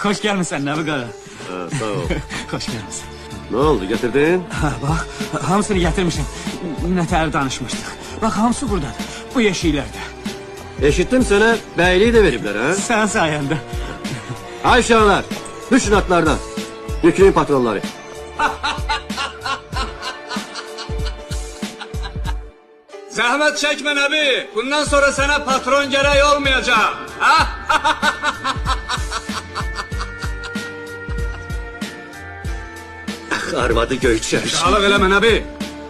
Hoş gelmişsin Nebi Qara. Sağ ol. Hoş gelmişsin. Ne oldu, getirdin? Ha, bak, hamısını getirmişim. Nətər danışmışdıq. Bak, hamısı buradadır. Bu yeşiklerde. Eşittim sana, beyliği de veripler ha? Sen sayende. Ayşanlar, düşün atlardan. Yükleyin patronları. Zahmet çekme Nebi. Bundan sonra sana patron gereği olmayacak. Ha? Arvadı göğçer. Alık eleme Nebi.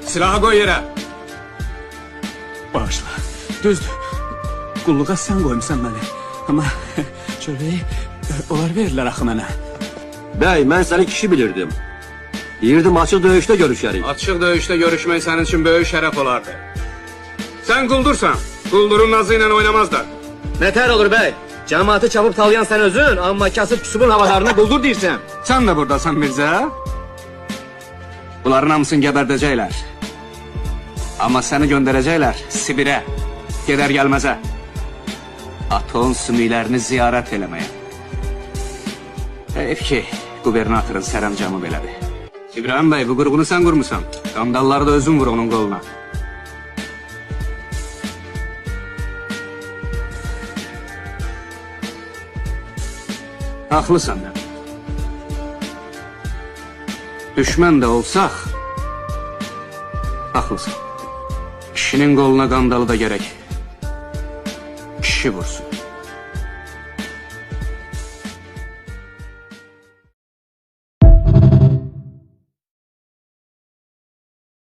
Silahı koy yere. Bağışla. Düzdür. Qulluğa sen koymuşsan beni. Ama çörəyi onlar verirlər axı mənə. Bey, ben seni kişi bilirdim. Deyirdim açık dövüşte görüşerik. Açık dövüşte görüşmek senin için büyük şeref olardı. Sen kuldursan, kuldurun nazıyla oynamazlar. Neter olur bey. Cemaati çabuk talayan sen özün ama kasıp küsubun havalarına buldur deyirsən. Sen de buradasan Mirzə. Bunların hamısını geberdəcəklər. Ama seni gönderecekler Sibir'e. Gider gelmeze. Aton sümüklerini ziyaret eləməyə. Heyf ki, gubernatorun sərəncamı belədir. İbrahim Bey, bu qurğunu sen qurmusan. Qandalları da özün vur onun qoluna. Haklısın da. Düşman da olsak, haklısın. Kişinin koluna kandalı da gerek. Kişi vursun.